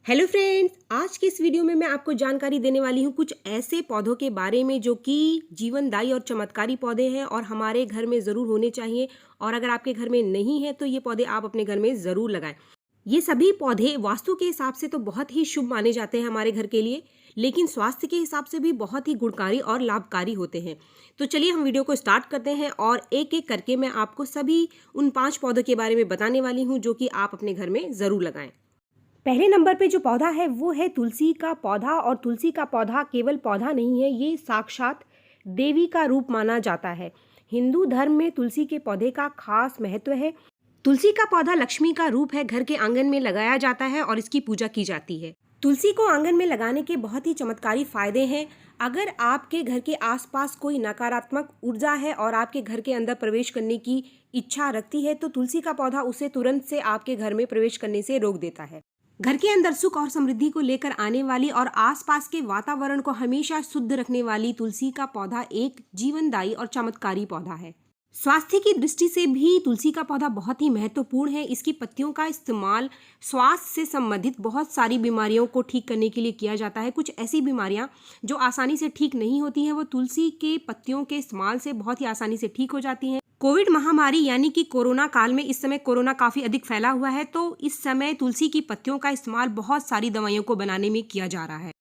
Hello friends, आज की इस वीडियो में मैं आपको जानकारी देने वाली हूँ कुछ ऐसे पौधों के बारे में जो कि जीवनदायी और चमत्कारी पौधे हैं और हमारे घर में ज़रूर होने चाहिए। और अगर आपके घर में नहीं है तो ये पौधे आप अपने घर में ज़रूर लगाएं। ये सभी पौधे वास्तु के हिसाब से तो बहुत ही शुभ माने जाते हैं हमारे घर के लिए, लेकिन स्वास्थ्य के हिसाब से भी बहुत ही गुणकारी और लाभकारी होते हैं। तो चलिए हम वीडियो को स्टार्ट करते हैं और एक एक करके मैं आपको सभी उन 5 पौधों के बारे में बताने वाली हूँ जो कि आप अपने घर में ज़रूर लगाएं। पहले नंबर पे जो पौधा है वो है तुलसी का पौधा। और तुलसी का पौधा केवल पौधा नहीं है, ये साक्षात देवी का रूप माना जाता है। हिंदू धर्म में तुलसी के पौधे का खास महत्व है। तुलसी का पौधा लक्ष्मी का रूप है, घर के आंगन में लगाया जाता है और इसकी पूजा की जाती है। तुलसी को आंगन में लगाने के बहुत ही चमत्कारी फायदे हैं। अगर आपके घर के आसपास कोई नकारात्मक ऊर्जा है और आपके घर के अंदर प्रवेश करने की इच्छा रखती है तो तुलसी का पौधा उसे तुरंत से आपके घर में प्रवेश करने से रोक देता है। घर के अंदर सुख और समृद्धि को लेकर आने वाली और आसपास के वातावरण को हमेशा शुद्ध रखने वाली तुलसी का पौधा एक जीवनदायी और चमत्कारी पौधा है। स्वास्थ्य की दृष्टि से भी तुलसी का पौधा बहुत ही महत्वपूर्ण है। इसकी पत्तियों का इस्तेमाल स्वास्थ्य से संबंधित बहुत सारी बीमारियों को ठीक करने के लिए किया जाता है। कुछ ऐसी बीमारियां जो आसानी से ठीक नहीं होती हैं वो तुलसी के पत्तियों के इस्तेमाल से बहुत ही आसानी से ठीक हो जाती हैं। कोविड महामारी यानी कि कोरोना काल में इस समय कोरोना काफी अधिक फैला हुआ है, तो इस समय तुलसी की पत्तियों का इस्तेमाल बहुत सारी दवाइयों को बनाने में किया जा रहा है।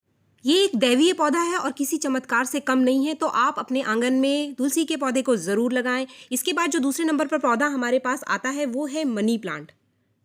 ये एक दैवीय पौधा है और किसी चमत्कार से कम नहीं है, तो आप अपने आंगन में तुलसी के पौधे को जरूर लगाएं। इसके बाद जो दूसरे नंबर पर पौधा हमारे पास आता है वो है मनी प्लांट।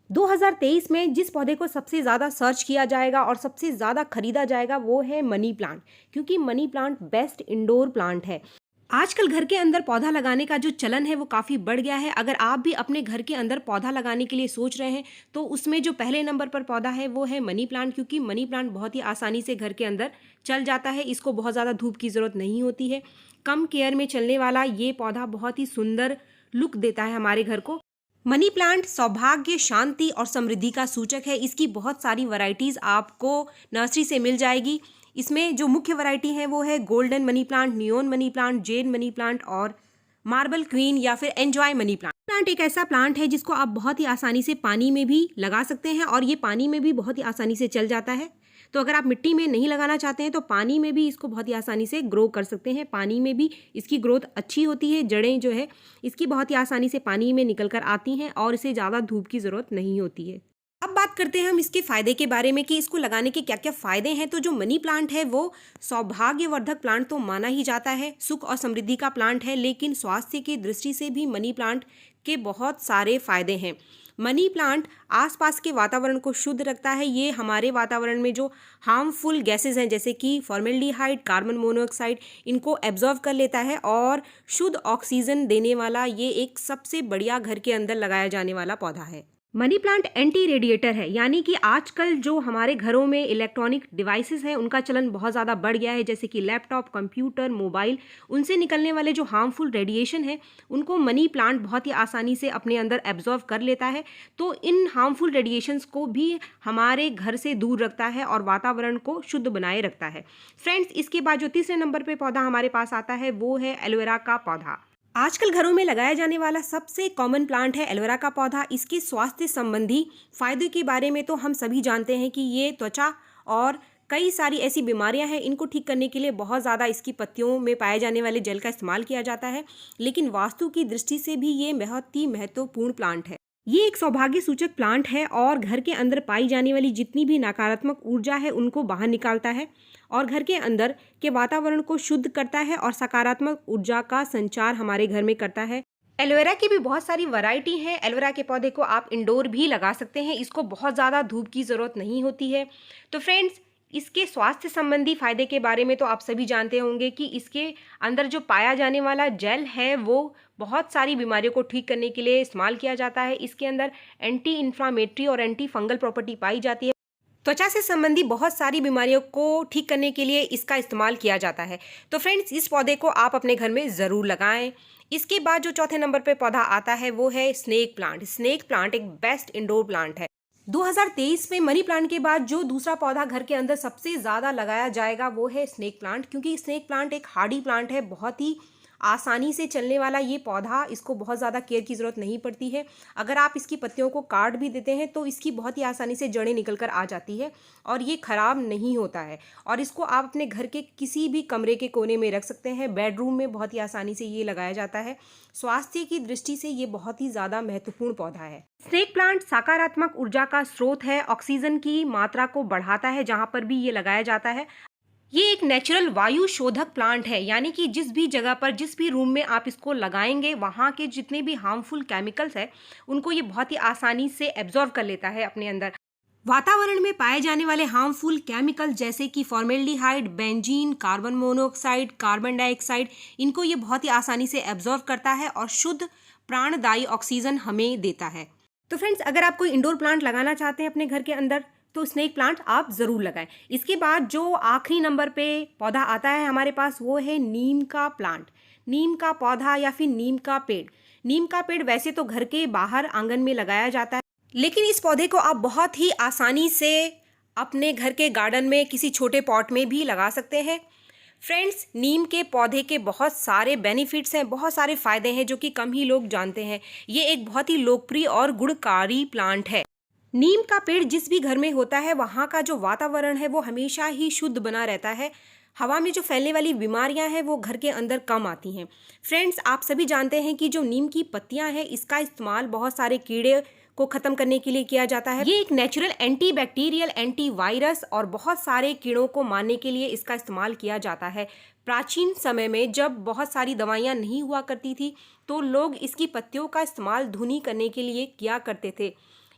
2023 में जिस पौधे को सबसे ज़्यादा सर्च किया जाएगा और सबसे ज़्यादा खरीदा जाएगा वो है मनी प्लांट, क्योंकि money plant best indoor plant है। आजकल घर के अंदर पौधा लगाने का जो चलन है वो काफ़ी बढ़ गया है। अगर आप भी अपने घर के अंदर पौधा लगाने के लिए सोच रहे हैं तो उसमें जो पहले नंबर पर पौधा है वो है मनी प्लांट, क्योंकि मनी प्लांट बहुत ही आसानी से घर के अंदर चल जाता है। इसको बहुत ज़्यादा धूप की ज़रूरत नहीं होती है। कम केयर में चलने वाला ये पौधा बहुत ही सुंदर लुक देता है हमारे घर को। मनी प्लांट सौभाग्य, शांति और समृद्धि का सूचक है। इसकी बहुत सारी वैरायटीज़ आपको नर्सरी से मिल जाएगी। इसमें जो मुख्य वैरायटी है वो है golden money plant, neon money plant, Z money plant और मार्बल क्वीन या फिर एंजॉय मनी प्लांट। प्लांट एक ऐसा प्लांट है जिसको आप बहुत ही आसानी से पानी में भी लगा सकते हैं और ये पानी में भी बहुत ही आसानी से चल जाता है। तो अगर आप मिट्टी में नहीं लगाना चाहते हैं तो पानी में भी इसको बहुत ही आसानी से ग्रो कर सकते हैं। पानी में भी इसकी ग्रोथ अच्छी होती है। जड़ें जो है इसकी बहुत ही आसानी से पानी में निकल कर आती हैं और इसे ज़्यादा धूप की ज़रूरत नहीं होती है। अब बात करते हैं हम इसके फायदे के बारे में कि इसको लगाने के क्या क्या फायदे हैं। तो जो मनी प्लांट है वो सौभाग्यवर्धक प्लांट तो माना ही जाता है, सुख और समृद्धि का प्लांट है, लेकिन स्वास्थ्य की दृष्टि से भी मनी प्लांट के बहुत सारे फायदे हैं। मनी प्लांट आसपास के वातावरण को शुद्ध रखता है। ये हमारे वातावरण में जो हार्मफुल गैसेज हैं जैसे कि फॉर्मेल्डिहाइड, कार्बन मोनोऑक्साइड, इनको एब्जॉर्व कर लेता है और शुद्ध ऑक्सीजन देने वाला ये एक सबसे बढ़िया घर के अंदर लगाया जाने वाला पौधा है। मनी प्लांट एंटी रेडिएटर है, यानी कि आजकल जो हमारे घरों में इलेक्ट्रॉनिक डिवाइसेस हैं उनका चलन बहुत ज़्यादा बढ़ गया है, जैसे कि लैपटॉप, कंप्यूटर, मोबाइल। उनसे निकलने वाले जो हार्मफुल रेडिएशन है उनको मनी प्लांट बहुत ही आसानी से अपने अंदर एब्जॉर्व कर लेता है। तो इन हार्मफुल रेडिएशंस को भी हमारे घर से दूर रखता है और वातावरण को शुद्ध बनाए रखता है। फ्रेंड्स, इसके बाद जो तीसरे नंबर पर पौधा हमारे पास आता है वो है एलोवेरा का पौधा। आजकल घरों में लगाया जाने वाला सबसे कॉमन प्लांट है एलोवेरा का पौधा। इसके स्वास्थ्य संबंधी फायदे के बारे में तो हम सभी जानते हैं कि ये त्वचा और कई सारी ऐसी बीमारियां हैं, इनको ठीक करने के लिए बहुत ज़्यादा इसकी पत्तियों में पाए जाने वाले जेल का इस्तेमाल किया जाता है। लेकिन वास्तु की दृष्टि से भी ये बहुत ही महत्वपूर्ण प्लांट है। ये एक सौभाग्य सूचक प्लांट है और घर के अंदर पाई जाने वाली जितनी भी नकारात्मक ऊर्जा है उनको बाहर निकालता है और घर के अंदर के वातावरण को शुद्ध करता है और सकारात्मक ऊर्जा का संचार हमारे घर में करता है। एलोवेरा की भी बहुत सारी वैरायटी है। एलोवेरा के पौधे को आप इंडोर भी लगा सकते हैं। इसको बहुत ज़्यादा धूप की ज़रूरत नहीं होती है। तो फ्रेंड्स, इसके स्वास्थ्य संबंधी फायदे के बारे में तो आप सभी जानते होंगे कि इसके अंदर जो पाया जाने वाला जेल है वो बहुत सारी बीमारियों को ठीक करने के लिए इस्तेमाल किया जाता है। इसके अंदर एंटी इन्फ्लामेटरी और एंटी फंगल प्रॉपर्टी पाई जाती है। त्वचा से संबंधी बहुत सारी बीमारियों को ठीक करने के लिए इसका इस्तेमाल किया जाता है। तो फ्रेंड्स, इस पौधे को आप अपने घर में ज़रूर लगाएं। इसके बाद जो चौथे नंबर पे पौधा आता है वो है स्नेक प्लांट। स्नेक प्लांट एक बेस्ट इंडोर प्लांट है। 2023 में मनी प्लांट के बाद जो दूसरा पौधा घर के अंदर सबसे ज़्यादा लगाया जाएगा वो है स्नेक प्लांट, क्योंकि स्नेक प्लांट एक हार्डी प्लांट है, बहुत ही आसानी से चलने वाला ये पौधा, इसको बहुत ज़्यादा केयर की ज़रूरत नहीं पड़ती है। अगर आप इसकी पत्तियों को काट भी देते हैं तो इसकी बहुत ही आसानी से जड़ें निकल कर आ जाती है और ये ख़राब नहीं होता है। और इसको आप अपने घर के किसी भी कमरे के कोने में रख सकते हैं। बेडरूम में बहुत ही आसानी से ये लगाया जाता है। स्वास्थ्य की दृष्टि से ये बहुत ही ज़्यादा महत्वपूर्ण पौधा है। स्नेक प्लांट सकारात्मक ऊर्जा का स्रोत है, ऑक्सीजन की मात्रा को बढ़ाता है जहाँ पर भी ये लगाया जाता है। ये एक नेचुरल वायु शोधक प्लांट है, यानी कि जिस भी जगह पर, जिस भी रूम में आप इसको लगाएंगे वहाँ के जितने भी हार्मफुल केमिकल्स हैं उनको ये बहुत ही आसानी से एब्जॉर्ब कर लेता है अपने अंदर। वातावरण में पाए जाने वाले हार्मफुल केमिकल जैसे कि formaldehyde, benzene, carbon monoxide, carbon dioxide, इनको ये बहुत ही आसानी से एब्जॉर्ब करता है और शुद्ध प्राणदायी ऑक्सीजन हमें देता है। तो फ्रेंड्स, अगर आप कोई इंडोर प्लांट लगाना चाहते हैं अपने घर के अंदर तो स्नेक प्लांट आप ज़रूर लगाएं। इसके बाद जो आखिरी नंबर पे पौधा आता है हमारे पास वो है नीम का प्लांट, नीम का पौधा या फिर नीम का पेड़। नीम का पेड़ वैसे तो घर के बाहर आंगन में लगाया जाता है, लेकिन इस पौधे को आप बहुत ही आसानी से अपने घर के गार्डन में किसी छोटे पॉट में भी लगा सकते हैं। फ्रेंड्स, नीम के पौधे के बहुत सारे बेनिफिट्स हैं, बहुत सारे फ़ायदे हैं जो कि कम ही लोग जानते हैं। ये एक बहुत ही लोकप्रिय और गुणकारी प्लांट है। नीम का पेड़ जिस भी घर में होता है वहाँ का जो वातावरण है वो हमेशा ही शुद्ध बना रहता है। हवा में जो फैलने वाली बीमारियां हैं वो घर के अंदर कम आती हैं। फ्रेंड्स, आप सभी जानते हैं कि जो नीम की पत्तियां हैं इसका इस्तेमाल बहुत सारे कीड़े को ख़त्म करने के लिए किया जाता है। ये एक natural anti bacterial, anti virus और बहुत सारे कीड़ों को मारने के लिए इसका इस्तेमाल किया जाता है। प्राचीन समय में जब बहुत सारी दवाइयाँ नहीं हुआ करती थी तो लोग इसकी पत्तियों का इस्तेमाल धुनी करने के लिए किया करते थे।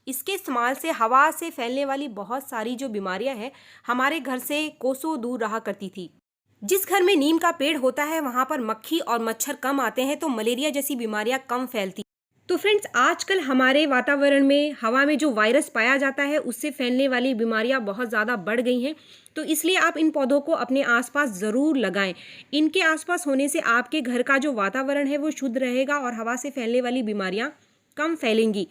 इसके इस्तेमाल से हवा से फैलने वाली बहुत सारी जो बीमारियां हैं हमारे घर से कोसों दूर रहा करती थी। जिस घर में नीम का पेड़ होता है वहाँ पर मक्खी और मच्छर कम आते हैं तो मलेरिया जैसी बीमारियां कम फैलती। तो फ्रेंड्स, आजकल हमारे वातावरण में हवा में जो वायरस पाया जाता है उससे फैलने वाली बीमारियां बहुत ज़्यादा बढ़ गई हैं। तो इसलिए आप इन पौधों को अपने आसपास ज़रूर लगाएं। इनके आसपास होने से आपके घर का जो वातावरण है वो शुद्ध रहेगा और हवा से फैलने वाली बीमारियां कम फैलेंगी।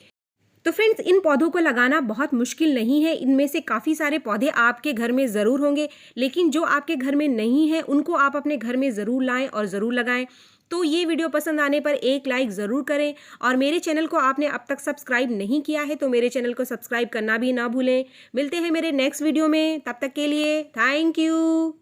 तो फ्रेंड्स, इन पौधों को लगाना बहुत मुश्किल नहीं है। इनमें से काफ़ी सारे पौधे आपके घर में ज़रूर होंगे, लेकिन जो आपके घर में नहीं है उनको आप अपने घर में ज़रूर लाएं और ज़रूर लगाएं। तो ये वीडियो पसंद आने पर एक लाइक ज़रूर करें और मेरे चैनल को आपने अब तक सब्सक्राइब नहीं किया है तो मेरे चैनल को सब्सक्राइब करना भी ना भूलें। मिलते हैं मेरे नेक्स्ट वीडियो में, तब तक के लिए थैंक यू।